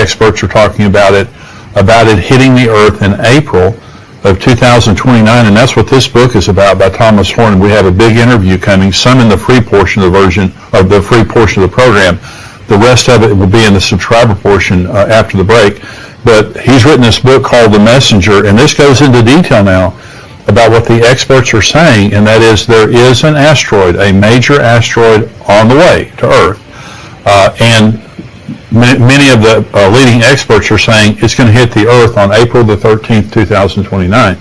experts are talking about it hitting the earth in April of 2029, and that's what this book is about by Thomas Horn. We have a big interview coming, some in the free portion of the program. The rest of it will be in the subscriber portion after the break. But he's written this book called The Messenger, and this goes into detail now about what the experts are saying, and that is there is an asteroid, a major asteroid on the way to Earth. And many of the leading experts are saying it's going to hit the Earth on April the 13th, 2029.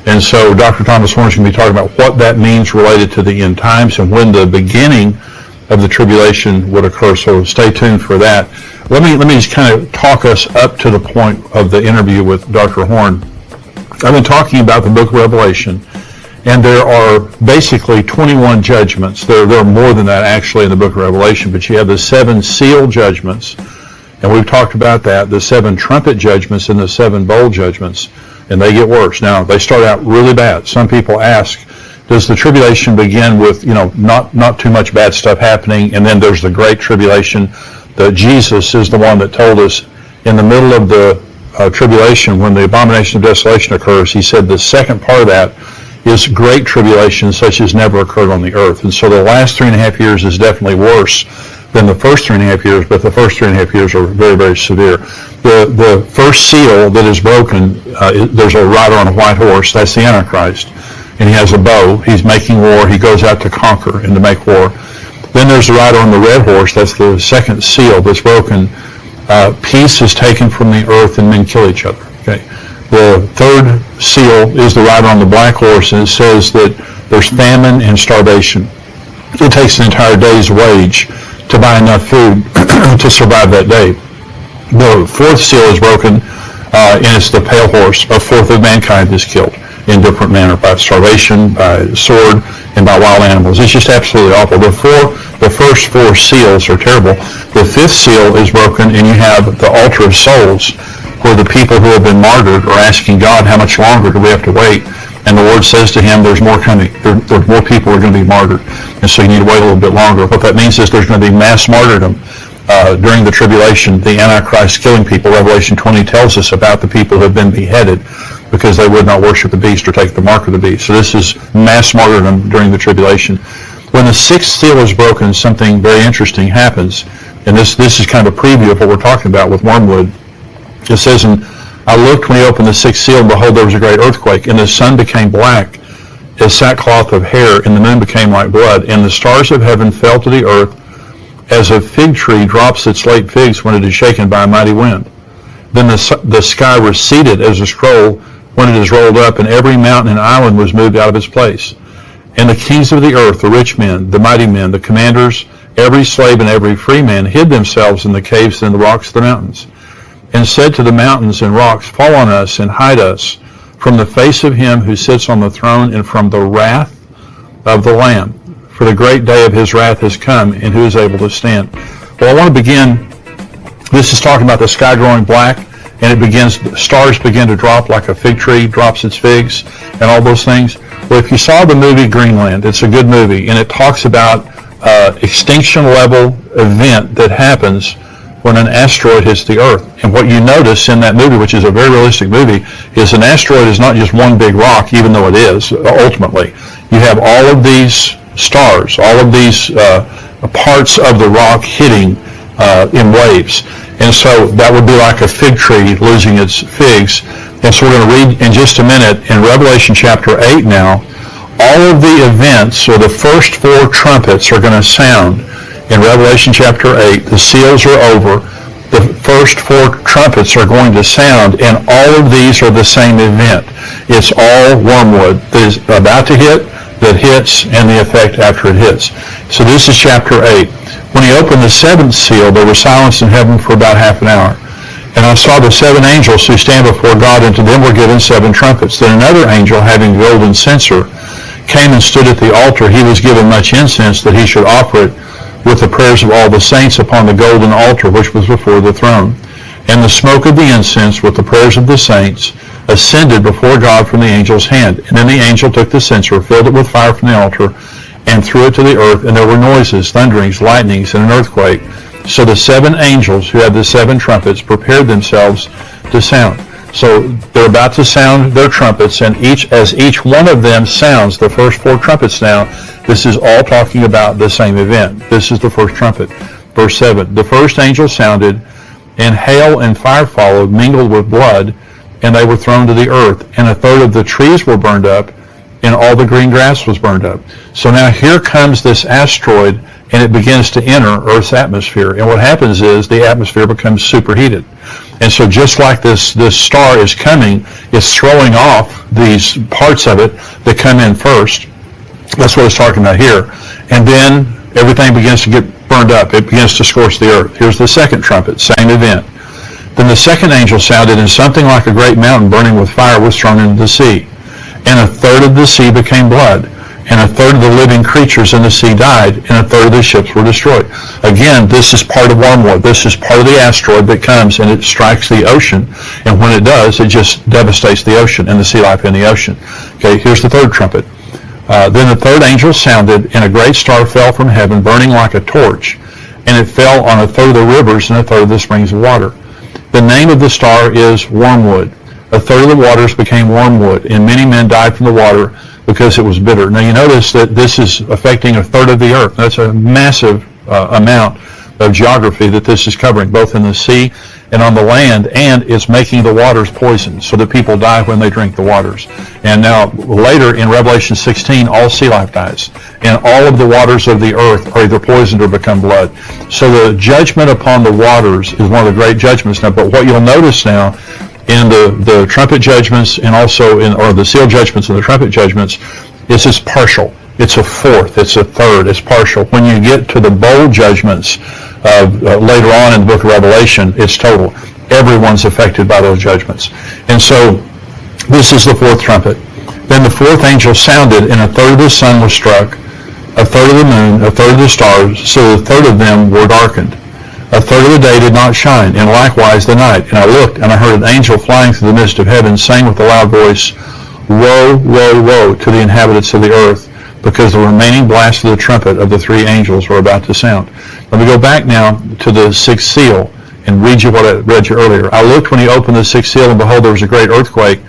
And so Dr. Thomas Horn is going to be talking about what that means related to the end times and when the beginning of the tribulation would occur. So stay tuned for that. Let me just kind of talk us up to the point of the interview with Dr. Horn. I've been talking about the book of Revelation, and there are basically 21 judgments. There are more than that actually in the book of Revelation, but you have the 7 seal judgments, and we've talked about that, the 7 trumpet judgments and the 7 bowl judgments, and they get worse. Now, they start out really bad. Some people ask, does the tribulation begin with, not too much bad stuff happening, and then there's the great tribulation? Jesus is the one that told us in the middle of the tribulation, when the abomination of desolation occurs, he said the second part of that is great tribulation such as never occurred on the earth. And so the last 3.5 years is definitely worse than the first 3.5 years, but the first 3.5 years are very, very severe. The first seal that is broken, there's a rider on a white horse, that's the Antichrist, and he has a bow, he's making war, he goes out to conquer and to make war. Then there's the rider on the red horse, that's the second seal that's broken. Peace is taken from the earth and men kill each other. Okay. The third seal is the rider on the black horse, and it says that there's famine and starvation. It takes an entire day's wage to buy enough food to survive that day. The fourth seal is broken, and it's the pale horse. A fourth of mankind is killed in different manner, by starvation, by sword, and by wild animals. It's just absolutely awful. The first 4 seals are terrible. The fifth seal is broken, and you have the altar of souls, where the people who have been martyred are asking God, how much longer do we have to wait? And the Lord says to him, there's more coming. There's more people who are going to be martyred. And so you need to wait a little bit longer. What that means is there's going to be mass martyrdom during the tribulation, the Antichrist killing people. Revelation 20 tells us about the people who have been beheaded because they would not worship the beast or take the mark of the beast. So this is mass martyrdom during the tribulation. When the sixth seal is broken, something very interesting happens. And this is kind of a preview of what we're talking about with wormwood. It says, and I looked when he opened the sixth seal, and behold, there was a great earthquake, and the sun became black as sackcloth of hair, and the moon became like blood, and the stars of heaven fell to the earth as a fig tree drops its late figs when it is shaken by a mighty wind. Then the sky receded as a scroll when it is rolled up, and every mountain and island was moved out of its place. And the kings of the earth, the rich men, the mighty men, the commanders, every slave and every free man hid themselves in the caves and the rocks of the mountains, and said to the mountains and rocks, fall on us and hide us from the face of him who sits on the throne and from the wrath of the Lamb. For the great day of his wrath has come, and who is able to stand? Well, I want to begin, this is talking about the sky growing black, and stars begin to drop like a fig tree drops its figs, and all those things. Well, if you saw the movie Greenland, it's a good movie, and it talks about extinction level event that happens when an asteroid hits the Earth. And what you notice in that movie, which is a very realistic movie, is an asteroid is not just one big rock, even though it is, ultimately. You have all of these stars, all of these parts of the rock hitting in waves. And so that would be like a fig tree losing its figs. And so we're going to read in just a minute in Revelation chapter 8 now, all of the events, or the first 4 trumpets are going to sound in Revelation chapter 8. The seals are over. The first 4 trumpets are going to sound, and all of these are the same event. It's all wormwood that is about to hit, that hits, and the effect after it hits. So this is chapter 8. When he opened the 7th seal, there was silence in heaven for about half an hour. And I saw the 7 angels who stand before God, and to them were given 7 trumpets. Then another angel, having a golden censer, came and stood at the altar. He was given much incense, that he should offer it with the prayers of all the saints upon the golden altar which was before the throne. And the smoke of the incense with the prayers of the saints ascended before God from the angel's hand. And then the angel took the censer, filled it with fire from the altar, and threw it to the earth, and there were noises, thunderings, lightnings, and an earthquake. So the 7 angels who had the 7 trumpets prepared themselves to sound. So they're about to sound their trumpets, and as each one of them sounds the first 4 trumpets now, this is all talking about the same event. This is the first trumpet. Verse 7, the first angel sounded, and hail and fire followed, mingled with blood, and they were thrown to the earth, and a third of the trees were burned up, and all the green grass was burned up. So now here comes this asteroid, and it begins to enter Earth's atmosphere. And what happens is the atmosphere becomes superheated. And so just like this star is coming, it's throwing off these parts of it that come in first. That's what it's talking about here. And then everything begins to get burned up. It begins to scorch the earth. Here's the second trumpet, same event. Then the second angel sounded, and something like a great mountain burning with fire was thrown into the sea. And a third of the sea became blood, and a third of the living creatures in the sea died, and a third of the ships were destroyed. Again, this is part of wormwood. This is part of the asteroid that comes and it strikes the ocean, and when it does, it just devastates the ocean and the sea life in the ocean. Okay, here's the third trumpet. Then the third angel sounded, and a great star fell from heaven, burning like a torch, and it fell on a third of the rivers and a third of the springs of water. The name of the star is Wormwood. A third of the waters became wormwood, and many men died from the water because it was bitter. Now you notice that this is affecting a third of the earth. That's a massive amount of geography that this is covering, both in the sea and on the land, and it's making the waters poisoned so that people die when they drink the waters. And now later in Revelation 16, all sea life dies, and all of the waters of the earth are either poisoned or become blood. So the judgment upon the waters is one of the great judgments now. But what you'll notice now in the trumpet judgments, and also or the seal judgments and the trumpet judgments, is it's partial. It's a fourth, it's a third, it's partial. When you get to the bowl judgments later on in the book of Revelation, it's total. Everyone's affected by those judgments. And so this is the fourth trumpet. Then the fourth angel sounded, and a third of the sun was struck, a third of the moon, a third of the stars, so a third of them were darkened. A third of the day did not shine, and likewise the night. And I looked, and I heard an angel flying through the midst of heaven, saying with a loud voice, Woe, woe, woe to the inhabitants of the earth, because the remaining blast of the trumpet of the 3 angels were about to sound. Let me go back now to the 6th seal and read you what I read you earlier. I looked when he opened the 6th seal, and behold, there was a great earthquake,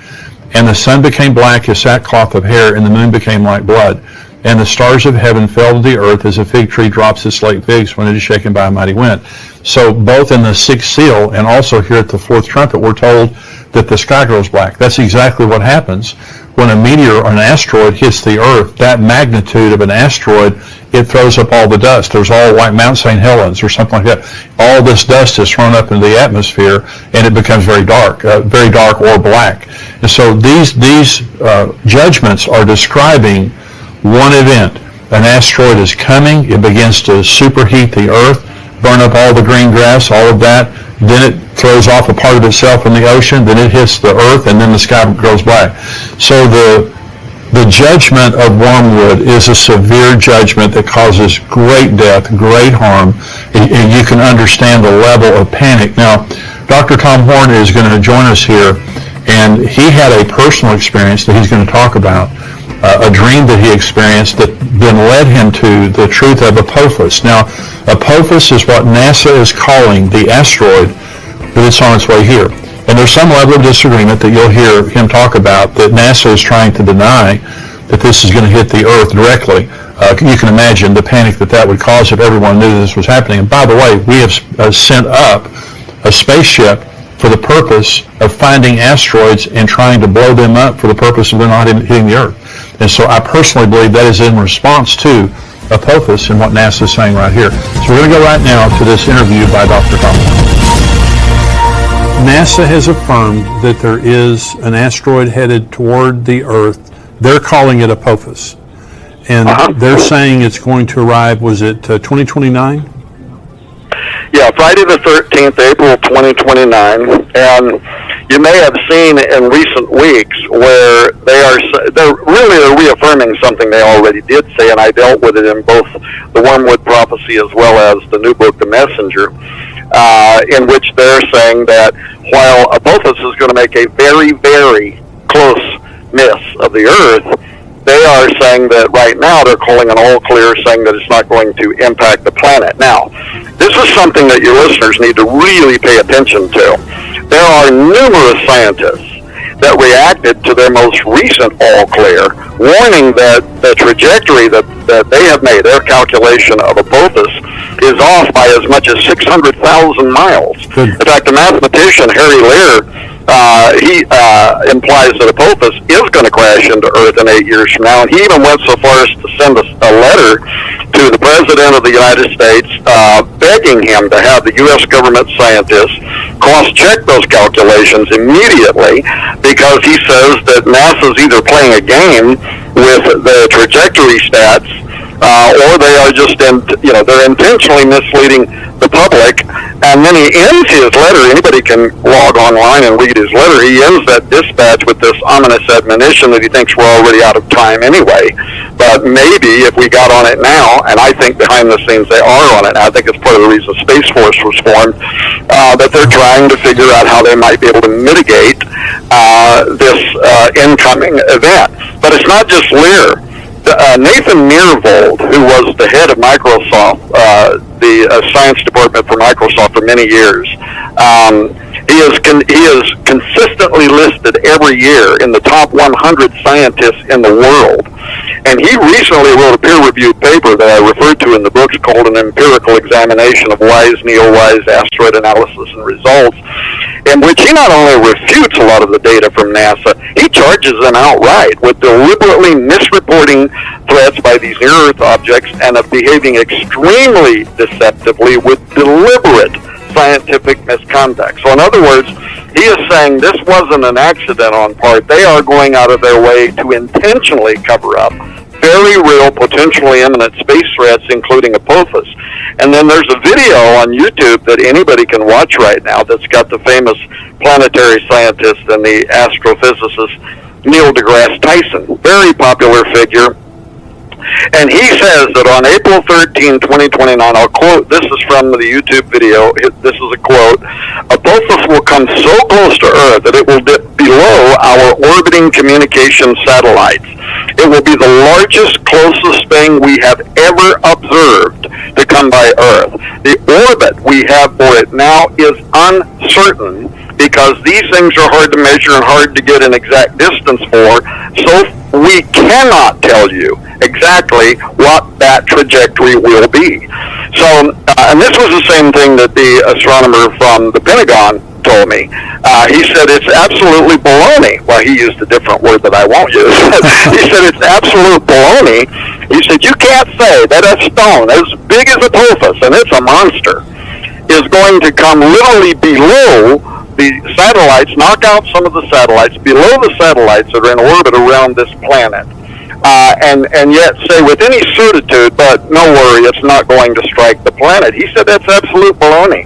and the sun became black as sackcloth of hair, and the moon became like blood. And the stars of heaven fell to the earth as a fig tree drops its late figs when it is shaken by a mighty wind. So both in the 6th seal and also here at the 4th trumpet, we're told that the sky grows black. That's exactly what happens when a meteor or an asteroid hits the earth. That magnitude of an asteroid, it throws up all the dust. There's all like Mount St. Helens or something like that. All this dust is thrown up into the atmosphere, and it becomes very dark or black. And so these judgments are describing one event. An asteroid is coming. It begins to superheat the earth, burn up all the green grass, all of that. Then it throws off a part of itself in the ocean. Then it hits the earth, and then the sky goes black. So the judgment of wormwood is a severe judgment that causes great death, great harm, and you can understand the level of panic. Now, Dr. Tom Horn is going to join us here, and he had a personal experience that he's going to talk about. A dream that he experienced that then led him to the truth of Apophis. Now, Apophis is what NASA is calling the asteroid that's on its way here. And there's some level of disagreement that you'll hear him talk about, that NASA is trying to deny that this is going to hit the earth directly. You can imagine the panic that would cause if everyone knew this was happening. And by the way, we have sent up a spaceship for the purpose of finding asteroids and trying to blow them up for the purpose of them not hitting the earth. And so I personally believe that is in response to Apophis and what NASA is saying right here. So we're going to go right now to this interview by Dr. Tom. NASA has affirmed that there is an asteroid headed toward the earth. They're calling it Apophis. And they're saying it's going to arrive, was it 2029? Yeah, Friday the 13th, April 2029, and you may have seen in recent weeks where they're really reaffirming something they already did say, and I dealt with it in both the Wormwood prophecy as well as the new book, The Messenger, in which they're saying that while Apophis is going to make a very, very close miss of the earth, they are saying that right now they're calling an all clear, saying that it's not going to impact the planet. Now, this is something that your listeners need to really pay attention to. There are numerous scientists that reacted to their most recent all clear, warning that the trajectory that they have made, their calculation of Apophis, is off by as much as 600,000 miles. Good. In fact, the mathematician Harry Lear, he implies that Apophis is going to crash into Earth in 8 years from now, and he even went so far as to send a letter to the President of the United States begging him to have the U.S. government scientists cross-check those calculations immediately, because he says that NASA's either playing a game with the trajectory stats, or they are just, they're intentionally misleading the public. And then he ends his letter. Anybody can log online and read his letter. He ends that dispatch with this ominous admonition that he thinks we're already out of time anyway. But maybe if we got on it now, and I think behind the scenes they are on it, I think it's part of the reason Space Force was formed, that they're trying to figure out how they might be able to mitigate this incoming event. But it's not just Lear. Nathan Myhrvold, who was the head of Microsoft, the science department for Microsoft for many years, he is consistently listed every year in the top 100 scientists in the world. And he recently wrote a peer-reviewed paper that I referred to in the books called An Empirical Examination of WISE, NEOWISE, Asteroid Analysis and Results, in which he not only refutes a lot of the data from NASA, he charges them outright with deliberately misreporting threats by these near-Earth objects and of behaving extremely deceptively with deliberate scientific misconduct. So in other words, he is saying this wasn't an accident on part. They are going out of their way to intentionally cover up very real, potentially imminent space threats, including Apophis. And then there's a video on YouTube that anybody can watch right now that's got the famous planetary scientist and the astrophysicist Neil deGrasse Tyson, very popular figure. And he says that on April 13, 2029, I'll quote, this is from the YouTube video, this is a quote, Apophis will come so close to Earth that it will dip below our orbiting communication satellites. It will be the largest, closest thing we have ever observed to come by Earth. The orbit we have for it now is uncertain, because these things are hard to measure and hard to get an exact distance for, so we cannot tell you exactly what that trajectory will be. So, and this was the same thing that the astronomer from the Pentagon told me. He said it's absolutely baloney. Well, he used a different word that I won't use. He said it's absolute baloney. He said you can't say that a stone as big as Apophis, and it's a monster, is going to come literally below the satellites, knock out some of the satellites, below the satellites that are in orbit around this planet, and yet say with any certitude, but no worry, it's not going to strike the planet. He said that's absolute baloney.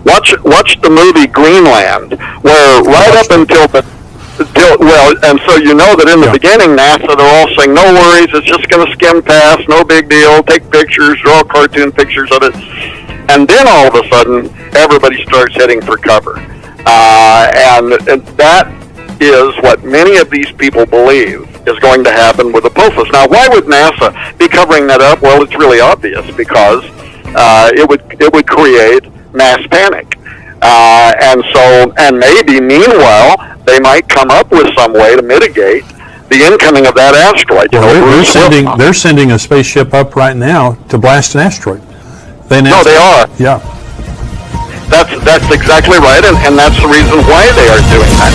Watch the movie Greenland, where right up until and so you know that in the beginning, NASA, they're all saying, no worries, it's just going to skim past, no big deal, take pictures, draw cartoon pictures of it. And then all of a sudden, everybody starts heading for cover. And that is what many of these people believe is going to happen with Apophis. Now, why would NASA be covering that up? Well, it's really obvious, because it would create mass panic. And maybe, meanwhile, they might come up with some way to mitigate the incoming of that asteroid. Well, they're sending a spaceship up right now to blast an asteroid. They are. Yeah. That's exactly right, and that's the reason why they are doing that.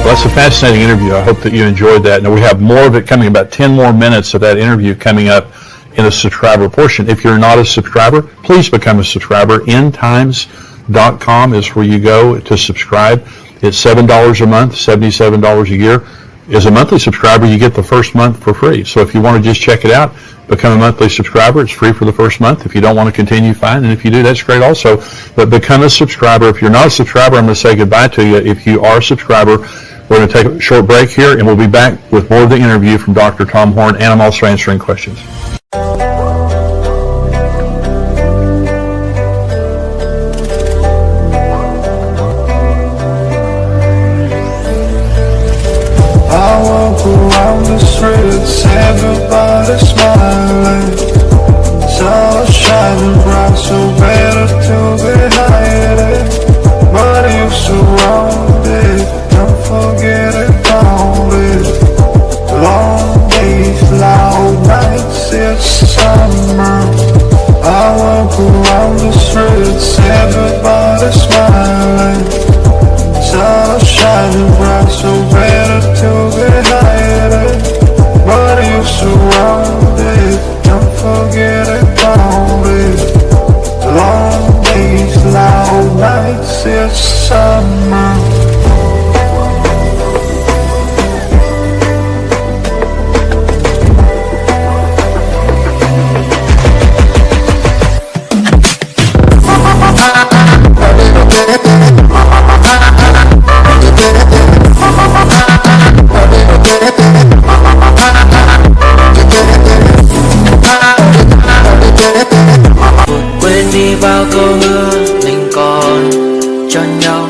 Well, that's a fascinating interview. I hope that you enjoyed that. Now, we have more of it coming, about 10 more minutes of that interview coming up in the subscriber portion. If you're not a subscriber, please become a subscriber. endtimes.com is where you go to subscribe. It's $7 a month, $77 a year. As a monthly subscriber, you get the first month for free. So if you want to just check it out, become a monthly subscriber. It's free for the first month. If you don't want to continue, fine. And if you do, that's great also. But become a subscriber. If you're not a subscriber, I'm going to say goodbye to you. If you are a subscriber, we're going to take a short break here, and we'll be back with more of the interview from Dr. Tom Horn, and I'm also answering questions. I walk around to get higher, but you surrounded. Don't forget about it. Long days, loud nights, it's summer. Quên đi bao câu hứa mình còn cho nhau.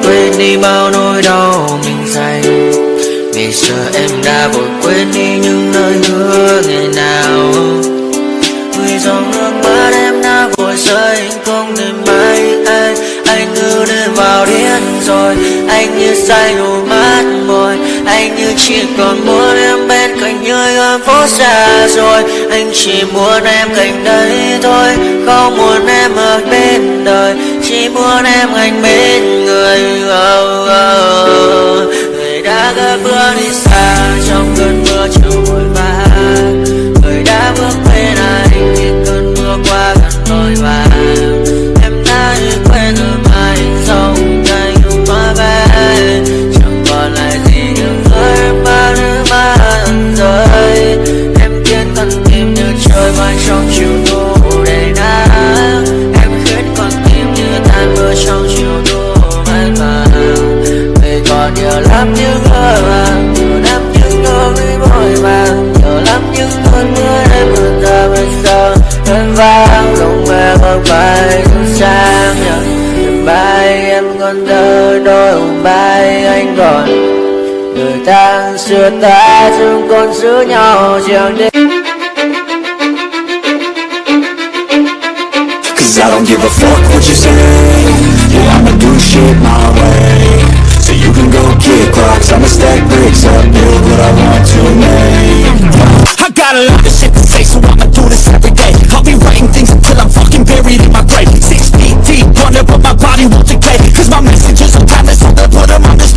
Quên đi bao nỗi đau mình dành. Ngày xưa em đã vội quên đi những lời hứa ngày nào. Vì dòng nước mắt em đã vội rơi, không thể mãi anh cứ đến vào điên rồi. Anh như say đôi mắt môi, anh như chỉ còn muốn em bên cạnh nơi gần phố xa rồi. Anh chỉ muốn em cạnh đấy thôi, không muốn em ở bên đời, chỉ muốn em anh bên người. Người đã gỡ bước đi xa trong cơn mưa chiều vội vã. Người đã bước bên anh khi cơn mưa qua gần vội vã. Em đã quên rồi mai dòng tay không má bé, chẳng còn lại gì nhưng người bao nước mắt rơi. Em biết con tim như trời bay trong chiều thu đầy nắng. Em khuyết con tim như tan mưa trong chiều thu mát vàng. Vì còn nhiều lắm những hứa vàng, nhiều lắm những nỗi vội vàng, nhiều lắm những cơn mưa em hơn ta bây giờ. Em vang lòng về bờ vai sáng nhật bay em còn thơ đôi hồng bay anh còn. Người ta xưa ta chúng còn giữ nhau chẳng đêm. Cause I don't give a fuck what you say. Yeah, I'ma do shit my way. So you can go kick rocks, I'ma stack bricks up, build what I want to make. I got a lot of shit to say, so I'ma do this every day. I'll be writing things until I'm fucking buried in my grave. 6 feet deep under, but my body won't decay. Cause my messages are timeless, so they'll put them on the